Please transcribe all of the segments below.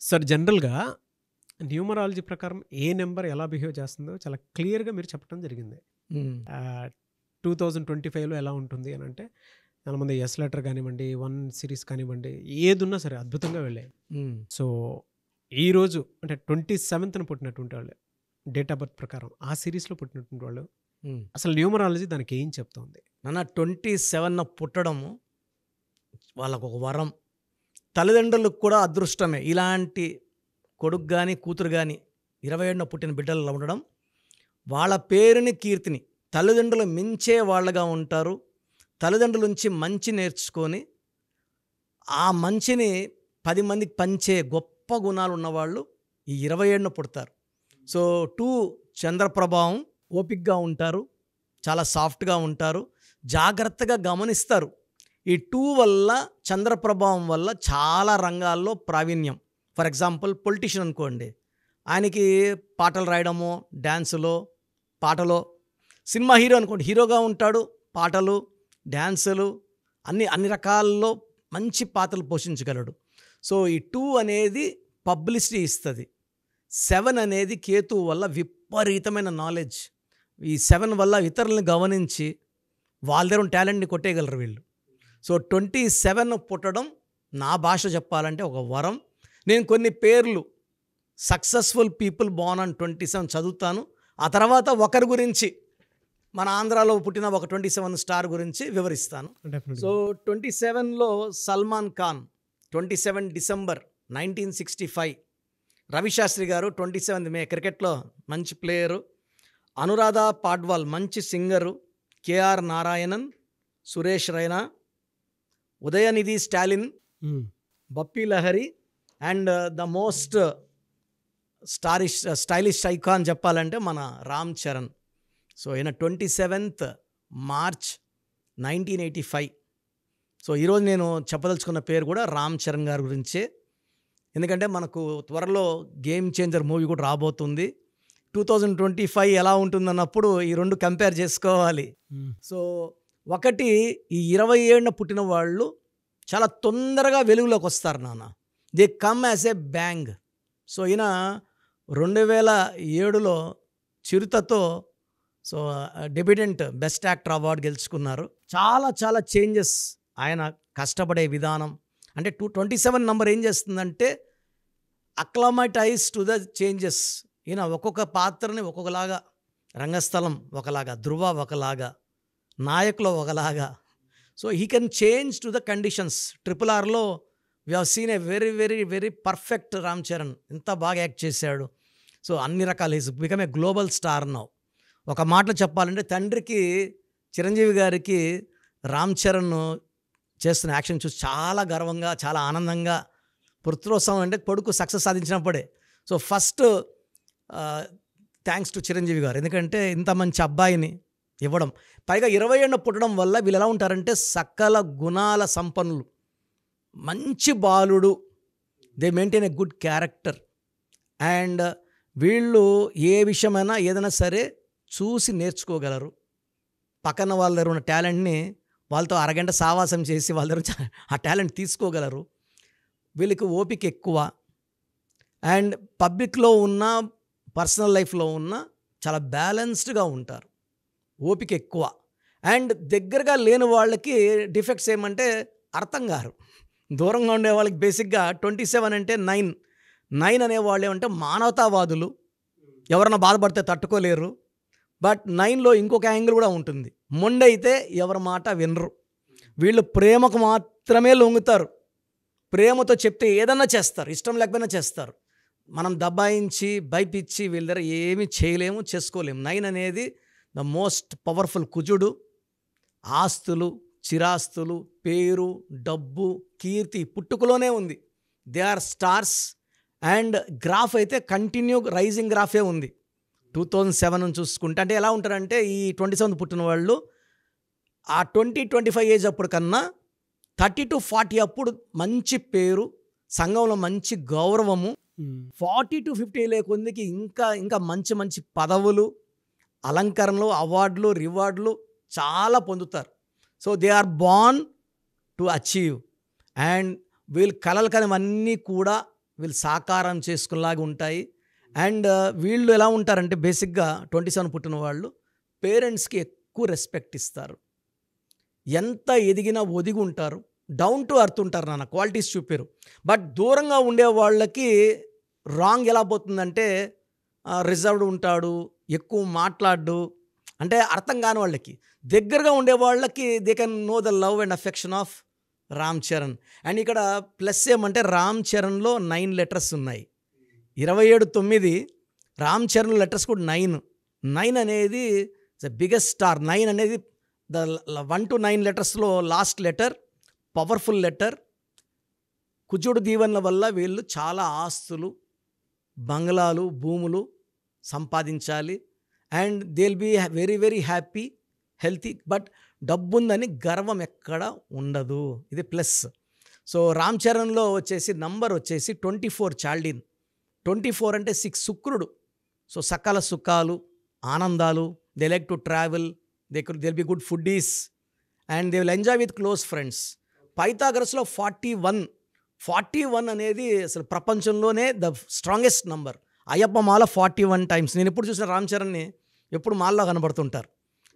Sir జనరల్‌గా numerology ప్రకారం ఏ number ఎలా బిహేవ్ చేస్తుందో చాలా క్లియర్‌గా మీరు చెప్పడం జరిగింది. హ్మ్. 2025లో ఎలా ఉంటుంది అనంటే, చాలామంది యెస్ లెటర్ కానివ్వండి, 1 సిరీస్ కానివ్వండి, ఏదున్నా సరే అద్భుతంగా వెళ్ళాయి. హ్మ్. సో, ఈరోజు అంటే 27న పుట్టినటువంటి వాళ్ళు, డేట్ ఆఫ్ బర్త్ ప్రకారం ఆ సిరీస్‌లో పుట్టినటువంటి వాళ్ళు, హ్మ్. అసలు న్యూమరాలజీ దానికి ఏం చెప్తోంది? నాన్న 27 పుట్టడము వాళ్ళకొక వరం. తల్లిదండ్రులకు కూడా అదృష్టమే. ఇలాంటి కొడుకు గాని, కూతురు గాని 27న పుట్టిన బిడ్డలు ఉండడం, వాళ్ళ పేరుని, కీర్తిని తల్లిదండ్రులు మించే వాళ్ళగా ఉంటారు. తల్లిదండ్రుల నుంచి మంచి నేర్చుకొని, ఆ మంచిని 10 మందికి పంచే గొప్ప గుణాలు ఉన్నవాళ్ళు ఈ 27న పుడతారు. సో, 2 చంద్ర ప్రభావం, ఓపికగా ఉంటారు. చాలా సాఫ్ట్‌గా ఉంటారు. జాగ్రత్తగా గమనిస్తారు. ఈ 2 వల్ల చంద్ర ప్రభావం వల్ల చాలా రంగాల్లో ప్రావీణ్యం. ఫర్ ఎగ్జాంపుల్ పొలిటీషియన్ అనుకోండి. ఆయనకి పాటలు రాయడమో, డాన్సులో, పాటలో సినిమా హీరో అనుకోండి. హీరోగా ఉంటాడు. పాటలు, డాన్సులు అన్ని రకాల్లో మంచి పాత్రలు పోషించగలడు. సో, ఈ 2 అనేది పబ్లిసిటీ ఇస్తది. 7 అనేది కేతువు వల్ల విపరీతమైన నాలెడ్జ్. ఈ 7 వల్ల ఇతరులను గమనించి వాళ్ళ దగ్గర ఉన్న టాలెంట్‌ని కొట్టేయగలరు వీళ్ళు. సో, 27 పుట్టడం నా భాష చెప్పాలంటే ఒక వరం. నేను కొన్ని పేర్లు సక్సెస్‌ఫుల్ పీపుల్ బోర్న్ ఆన్ 27 చదువుతాను. ఆ తర్వాత ఒకరి గురించి మన ఆంధ్రాలో పుట్టిన ఒక 27 స్టార్ గురించి వివరిస్తాను. డెఫినెట్‌గా. సో, 27లో సల్మాన్ ఖాన్ 27 డిసెంబర్ 1965. రవిశాస్త్రి గారు 27 మే క్రికెట్‌లో మంచి ప్లేయరు. అనురాధ పాడ్వాల్ మంచి singer. K R Narayanan, Suresh Raina, Udhayanidhi Stalin, hmm. Bappi Lahiri and the most stylish icon చెప్పాలంటే మన రామ్ చరణ్. సో, ఈయన 27th మార్చ్ 1985. సో, ఈరోజు నేను చెప్పదలుచుకున్న పేరు కూడా రామ్ చరణ్ గారి గురించే. ఎందుకంటే మనకు త్వరలో గేమ్ చేంజర్ మూవీ కూడా రాబోతుంది. 2025 ఎలా ఉంటుందన్నప్పుడు ఈ 2 కంపేర్ చేసుకోవాలి. హ్మ్. సో, ఒకటి ఈ 27న పుట్టిన వాళ్ళు చాలా తొందరగా వెలుగులోకి వస్తారు నాన్న. They come as a bang. So, ఈయన 2007లో చిరుతతో so debutant best actor award గెలుచుకున్నారు. చాలా చేంజెస్ ఆయన కష్టపడే విధానం. అంటే 27 నంబర్ ఏం చేస్తుందంటే అక్లమటైజ్ టు ద చేంజెస్. ఈయన ఒక్కొక్క పాత్రని ఒక్కొక్కలాగా, రంగస్థలం ఒకలాగా, ధృవ ఒకలాగా, నాయకులు ఒకలాగా. So, he can change to the conditions. RRRలో we have seen a very perfect Ram Charan. ఎంత బాగా యాక్ట్ చేశాడు. సో, అన్ని రకాల is become a global star now. ఒక మాటలో చెప్పాలంటే తండ్రికి చిరంజీవి గారికి రామ్ చరణ్ చేస్తున్న యాక్షన్ చూసి చాలా గర్వంగా, చాలా ఆనందంగా, పుత్రోత్సవం అంటే కొడుకు సక్సెస్ సాధించినప్పుడే. So, first thanks to Chiranjeevi గారు. ఎందుకంటే ఇంత మంచి అబ్బాయిని ఇవ్వడం, పైగా 27న పుట్టడం వల్ల వీళ్ళు ఎలా ఉంటారంటే సకల గుణాల సంపన్నులు, మంచి బాలుడు. They maintain a good character. And వీళ్ళు ఏ విషయమైనా ఏదైనా సరే చూసి నేర్చుకోగలరు. పక్కన వాళ్ళ దగ్గర ఉన్న టాలెంట్ని వాళ్ళతో అరగంట సావాసం చేసి వాళ్ళ దగ్గర ఆ టాలెంట్ తీసుకోగలరు. వీళ్ళకి ఓపిక ఎక్కువ. అండ్ పబ్లిక్లో ఉన్న, పర్సనల్ లైఫ్లో ఉన్న చాలా బ్యాలెన్స్డ్గా ఉంటారు. ఓపిక ఎక్కువ. అండ్ దగ్గరగా లేని వాళ్ళకి డిఫెక్ట్స్ ఏమంటే అర్థం కారు. దూరంగా ఉండే వాళ్ళకి బేసిక్గా 27 అంటే 9 అనేవాళ్ళు ఏమంటే మానవతావాదులు. ఎవరైనా బాధపడితే తట్టుకోలేరు. బట్ 9లో ఇంకొక యాంగిల్ కూడా ఉంటుంది. మొండైతే ఎవరి మాట వినరు. వీళ్ళు ప్రేమకు మాత్రమే లొంగుతారు. ప్రేమతో చెప్తే ఏదన్నా చేస్తారు, ఇష్టం లేకపోయినా చేస్తారు. మనం దబాయించి భయపిచ్చి వీళ్ళ దగ్గర ఏమీ చేయలేము, చేసుకోలేము. 9 అనేది ద మోస్ట్ పవర్ఫుల్ కుజుడు. ఆస్తులు, చిరాస్తులు, పేరు, డబ్బు, కీర్తి పుట్టుకలోనే ఉంది. They are stars. And graph అయితే కంటిన్యూ రైజింగ్ గ్రాఫే ఉంది. 2007 చూసుకుంటే అంటే ఎలా ఉంటారంటే ఈ 27 పుట్టిన వాళ్ళు ఆ 20-25 ఏజ్ అప్పుడు కన్నా 30-40 అప్పుడు మంచి పేరు, సంఘంలో మంచి గౌరవము, 40-50 లేకొందికి ఇంకా మంచి పదవులు, అలంకరణలు, అవార్డులు, రివార్డులు చాలా పొందుతారు. So, they are born to achieve. And వీళ్ళు కలలు కనివన్నీ కూడా వీళ్ళు సాకారం చేసుకునేలాగా ఉంటాయి. అండ్ వీళ్ళు ఎలా ఉంటారంటే బేసిక్గా 27 పుట్టిన వాళ్ళు పేరెంట్స్కి ఎక్కువ రెస్పెక్ట్ ఇస్తారు. ఎంత ఎదిగినా ఒదిగి ఉంటారు. డౌన్ టు అర్త్ ఉంటారు నాన్న, క్వాలిటీస్ చూపారు. బట్ దూరంగా ఉండే వాళ్ళకి రాంగ్ ఎలా పోతుందంటే రిజర్వ్డ్ ఉంటాడు, ఎక్కువ మాట్లాడు, అంటే అర్థం కాని వాళ్ళకి. దగ్గరగా ఉండే వాళ్ళకి they can know the love and affection of Ram Charan. And ఇక్కడ ప్లస్ ఏమంటే రామ్ చరణ్లో 9 లెటర్స్ ఉన్నాయి. 27-9 రామ్ చరణ్ లెటర్స్ కూడా 9 అనేది ద బిగ్గెస్ట్ స్టార్. 9 అనేది ద 1 to 9 లెటర్స్లో లాస్ట్ లెటర్ పవర్ఫుల్ లెటర్. కుజుడు దీవెనల వల్ల వీళ్ళు చాలా ఆస్తులు, బంగ్లాలు, భూములు సంపాదించాలి. And they will be very very happy, healthy. But డబ్బు ఉందని గర్వం ఎక్కడ ఉండదు. ఇది ప్లస్. సో రామ్ చరణ్లో వచ్చేసి నంబర్ వచ్చేసి 24 చాల్డిన్. 24 అంటే 6 శుక్రుడు. సో సకల సుఖాలు, ఆనందాలు, they like to travel, they will be good foodies and they will enjoy with close friends. పైథాగరస్లో 41 అనేది అసలు ప్రపంచంలోనే ద స్ట్రాంగెస్ట్ నంబర్. అయ్యప్ప మాల 41 టైమ్స్. నేను ఎప్పుడు చూసిన రామ్ చరణ్ని ఎప్పుడు మాల్లో కనబడుతుంటారు.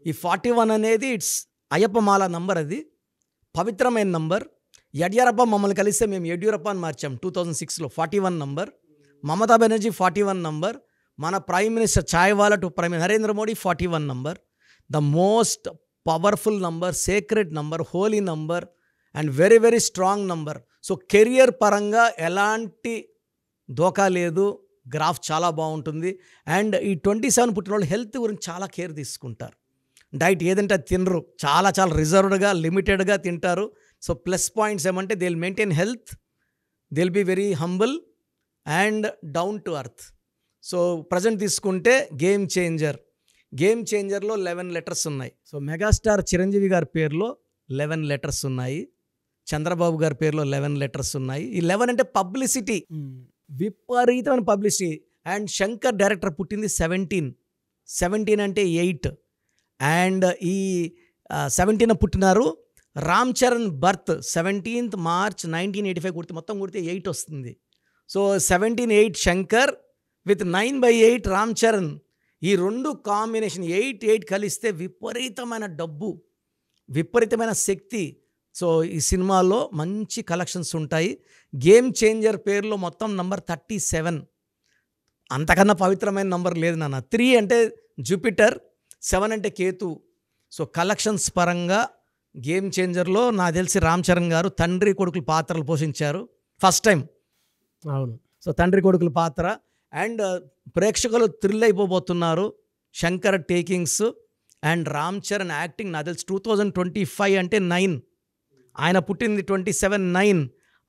ఈ 41 అనేది ఇట్స్ అయ్యప్ప మాల నంబర్. అది పవిత్రమైన నంబర్. యడ్యూరప్ప మమ్మల్ని కలిస్తే మేము యడ్యూరప్ప అని మార్చాం 2006లో. 41 నంబర్. మమతా బెనర్జీ 41 నంబర్. మన prime minister chaiwala to prime Narendra Modi 41 number. The most powerful number, sacred number, holy number and very very strong number. So career పరంగా ఎలాంటి దోకా లేదు, గ్రాఫ్ చాలా బాగుంటుంది. అండ్ ఈ 27 పుట్టిన వాళ్ళు హెల్త్ గురించి చాలా కేర్ తీసుకుంటారు. డైట్ ఏదంటే అది తినరు, చాలా చాలా రిజర్వ్డ్గా, లిమిటెడ్గా తింటారు. సో ప్లస్ పాయింట్స్ ఏమంటే they will maintain health, they will be very humble and down to earth. So present తీసుకుంటే గేమ్ చేంజర్లో 11 లెటర్స్ ఉన్నాయి. సో మెగాస్టార్ చిరంజీవి గారి పేరులో 11 లెటర్స్ ఉన్నాయి. చంద్రబాబు గారి పేరులో 11 లెటర్స్ ఉన్నాయి. ఈ 11 అంటే పబ్లిసిటీ, విపరీతమైన పబ్లిసిటీ. అండ్ శంకర్ డైరెక్టర్ పుట్టింది 17 అంటే 8. అండ్ ఈ 17 పుట్టినారు. Ram Charan birth 17th March 1985 కుడితే మొత్తం కుడితే 8 వస్తుంది. So 17-8 Shankar with 9/8 Ram Charan. ఈ రెండు కాంబినేషన్ 8 కలిస్తే విపరీతమైన డబ్బు, విపరీతమైన శక్తి. సో ఈ సినిమాలో మంచి కలెక్షన్స్ ఉంటాయి. గేమ్ చేంజర్ పేరులో మొత్తం నంబర్ 37. అంతకన్నా పవిత్రమైన నంబర్ లేదు నాన్న. 3 అంటే జూపిటర్, 7 అంటే కేతు. సో కలెక్షన్స్ పరంగా గేమ్ చేంజర్లో నాకు తెలిసి రామ్ చరణ్ గారు తండ్రి కొడుకుల పాత్రలు పోషించారు ఫస్ట్ టైం. అవును. సో తండ్రి కొడుకుల పాత్ర. అండ్ ప్రేక్షకులు థ్రిల్ అయిపోబోతున్నారు. Shankar takings and Ram Charan acting నాకు తెలిసి 2025 అంటే 9. ఆయన పుట్టింది 27-9.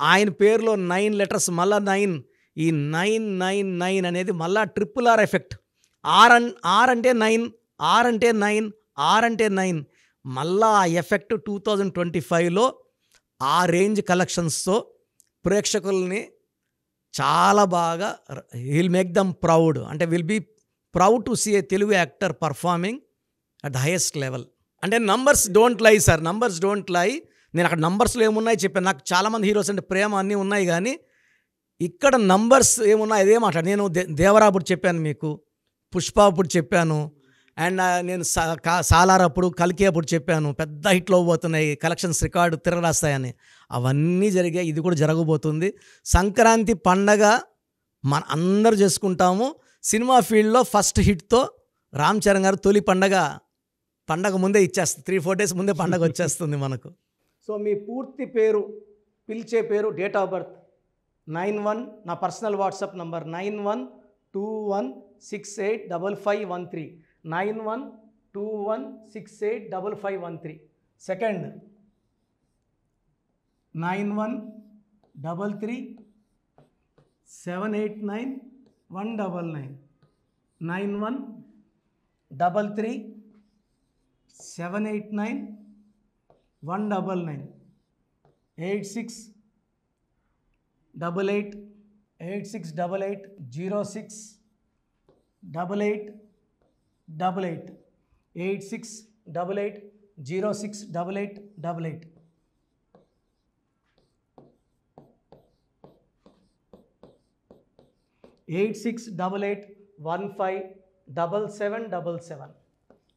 ఆయన పేరులో 9 లెటర్స్, మళ్ళా 9. ఈ 9 అనేది మళ్ళా RRR ఎఫెక్ట్. ఆర్ అంటే 9, ఆర్ అంటే 9, ఆర్ అంటే 9. మళ్ళా ఆ ఎఫెక్ట్ 2025లో ఆ రేంజ్ కలెక్షన్స్తో ప్రేక్షకుల్ని చాలా బాగా విల్ మేక్ దమ్ ప్రౌడ్. అంటే will be proud to see a Telugu actor performing at the highest level. అంటే numbers don't lie sir, numbers don't lie. నేను అక్కడ నంబర్స్లో ఏమున్నాయి చెప్పాను. నాకు చాలామంది హీరోస్ అంటే ప్రేమ అన్నీ ఉన్నాయి, కానీ ఇక్కడ నంబర్స్ ఏమున్నాయి అదే మాట్లాడు. నేను దేవరా అప్పుడు చెప్పాను మీకు, పుష్ప అప్పుడు చెప్పాను, అండ్ నేను సాలార్ అప్పుడు, కల్కి అప్పుడు చెప్పాను పెద్ద హిట్లు అవ్వబోతున్నాయి, కలెక్షన్స్ రికార్డు తిరగరాస్తాయని. అవన్నీ జరిగాయి, ఇది కూడా జరగబోతుంది. సంక్రాంతి పండగ మన అందరూ చేసుకుంటాము. సినిమా ఫీల్డ్లో ఫస్ట్ హిట్తో రామ్ చరణ్ గారు తొలి పండగ ముందే ఇచ్చేస్తుంది. 3-4 days ముందే పండగ వచ్చేస్తుంది మనకు. సో మీ పూర్తి పేరు, పిలిచే పేరు, డేట్ ఆఫ్ బర్త్ 91, నా పర్సనల్ వాట్సాప్ నంబర్ 9121685513, 9121685513. సెకండ్ 9133789199, 9133789199, 8688068888, 8688068888. 8688157777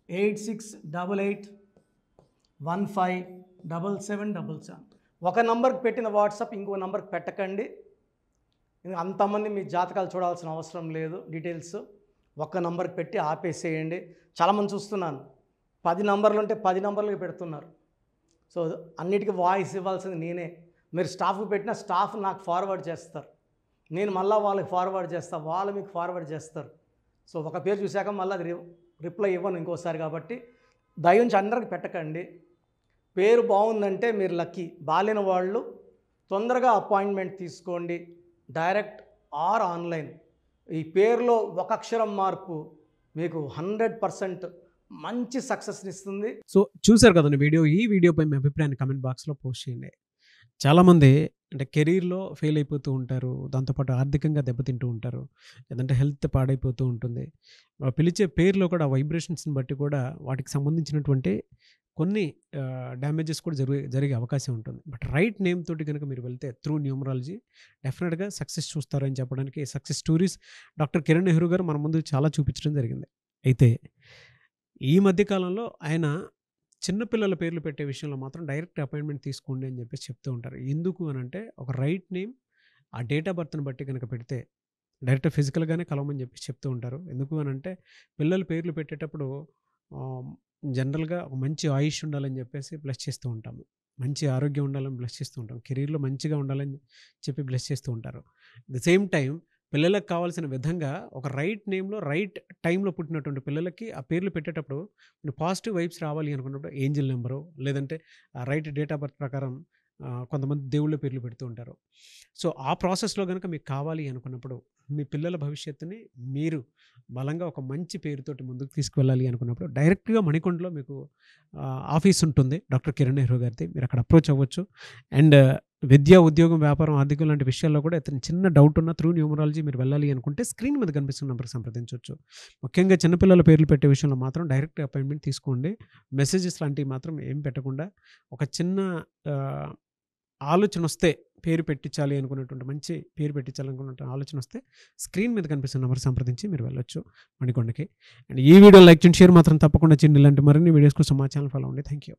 8688157777. ఒక నంబర్కి పెట్టిన వాట్సాప్ ఇంకో నంబర్కి పెట్టకండి. అంతమంది మీ జాతకాలు చూడాల్సిన అవసరం లేదు. డీటెయిల్స్ ఒక్క నంబర్కి పెట్టి ఆపేసేయండి. చాలామంది చూస్తున్నాను 10 నంబర్లు ఉంటే 10 నంబర్లకి పెడుతున్నారు. సో అన్నిటికీ వాయిస్ ఇవ్వాల్సింది నేనే. మీరు స్టాఫ్కి పెట్టిన స్టాఫ్ నాకు ఫార్వర్డ్ చేస్తారు, నేను మళ్ళీ వాళ్ళకి ఫార్వర్డ్ చేస్తాను, వాళ్ళు మీకు ఫార్వర్డ్ చేస్తారు. సో ఒక పేరు చూశాక మళ్ళీ అది రిప్లై ఇవ్వను ఇంకోసారి. కాబట్టి దయించి అందరికి పెట్టకండి. పేరు బాగుందంటే మీరు లక్కీ. బాలేని వాళ్ళు తొందరగా అపాయింట్మెంట్ తీసుకోండి, డైరెక్ట్ ఆర్ ఆన్లైన్. ఈ పేరులో ఒక అక్షరం మార్పు మీకు 100% మంచి సక్సెస్ని ఇస్తుంది. సో చూసారు కదండి వీడియో. ఈ వీడియోపై మీ అభిప్రాయాన్ని కమెంట్ బాక్స్లో పోస్ట్ చేయండి. చాలామంది అంటే కెరీర్లో ఫెయిల్ అయిపోతూ ఉంటారు, దాంతోపాటు ఆర్థికంగా దెబ్బతింటూ ఉంటారు, లేదంటే హెల్త్ పాడైపోతూ ఉంటుంది. పిలిచే పేరులో కూడా వైబ్రేషన్స్ని బట్టి కూడా వాటికి సంబంధించినటువంటి కొన్ని డ్యామేజెస్ కూడా జరిగే అవకాశం ఉంటుంది. బట్ రైట్ నేమ్ తోటి కనుక మీరు వెళ్తే త్రూ న్యూమరాలజీ డెఫినెట్గా సక్సెస్ చూస్తారని చెప్పడానికి success stories doctor Kiran Nehru గారు మన ముందు చాలా చూపించడం జరిగింది. అయితే ఈ మధ్యకాలంలో ఆయన చిన్నపిల్లల పేర్లు పెట్టే విషయంలో మాత్రం డైరెక్ట్ అపాయింట్మెంట్ తీసుకోండి అని చెప్పేసి చెప్తూ ఉంటారు. ఎందుకు అని అంటే ఒక రైట్ నేమ్ ఆ డేట్ ఆఫ్ బర్త్ని బట్టి కనుక పెడితే డైరెక్ట్ ఫిజికల్గానే కలవమని చెప్పేసి చెప్తూ ఉంటారు. ఎందుకు అని అంటే పిల్లల పేర్లు పెట్టేటప్పుడు జనరల్గా ఒక మంచి ఆయుష్ ఉండాలని చెప్పేసి బ్లెస్ చేస్తూ ఉంటాము, మంచి ఆరోగ్యం ఉండాలని బ్లెస్ చేస్తూ ఉంటాం, కెరీర్లో మంచిగా ఉండాలని చెప్పి బ్లెస్ చేస్తూ ఉంటారు. అట్ ద సేమ్ టైం పిల్లలకు కావాల్సిన విధంగా ఒక రైట్ నేమ్లో రైట్ టైంలో పుట్టినటువంటి పిల్లలకి ఆ పేర్లు పెట్టేటప్పుడు పాజిటివ్ వైబ్స్ రావాలి అనుకున్నప్పుడు ఏంజిల్ నెంబరు లేదంటే రైట్ డేట్ ఆఫ్ బర్త్ ప్రకారం కొంతమంది దేవుళ్ళ పేర్లు పెడుతూ ఉంటారు. సో ఆ ప్రాసెస్లో కనుక మీకు కావాలి అనుకున్నప్పుడు మీ పిల్లల భవిష్యత్తుని మీరు బలంగా ఒక మంచి పేరుతోటి ముందుకు తీసుకువెళ్ళాలి అనుకున్నప్పుడు డైరెక్ట్గా మణికొండలో మీకు ఆఫీస్ ఉంటుంది డాక్టర్ కిరణ్ నెహ్రూ గారిది. మీరు అక్కడ అప్రోచ్ అవ్వచ్చు. అండ్ విద్య, ఉద్యోగం, వ్యాపారం, ఆర్థికం లాంటి విషయాల్లో కూడా ఇతను చిన్న డౌట్ ఉన్న త్రూ న్యూమరాలజీ మీరు వెళ్ళాలి అనుకుంటే స్క్రీన్ మీద కనిపిస్తున్న నెంబర్కి సంప్రదించవచ్చు. ముఖ్యంగా చిన్నపిల్లల పేర్లు పెట్టే విషయంలో మాత్రం డైరెక్ట్ అపాయింట్మెంట్ తీసుకోండి. మెసేజెస్ లాంటివి మాత్రం ఏం పెట్టకుండా ఒక చిన్న ఆలోచన వస్తే పేరు పెట్టించాలి అనుకున్నటువంటి మంచి పేరు పెట్టించాలనుకున్న ఆలోచన వస్తే స్క్రీన్ మీద కనిపిస్తున్న నెంబర్ సంప్రదించి మీరు వెళ్ళొచ్చు మణికొండకి. అండ్ ఈ వీడియో లైక్ చేయండి, షేర్ మాత్రం తప్పకుండా చేయండి. ఇలాంటి మరిన్ని వీడియోస్ కోసం మా ఛానల్ ఫాలో అవ్వండి. Thank you.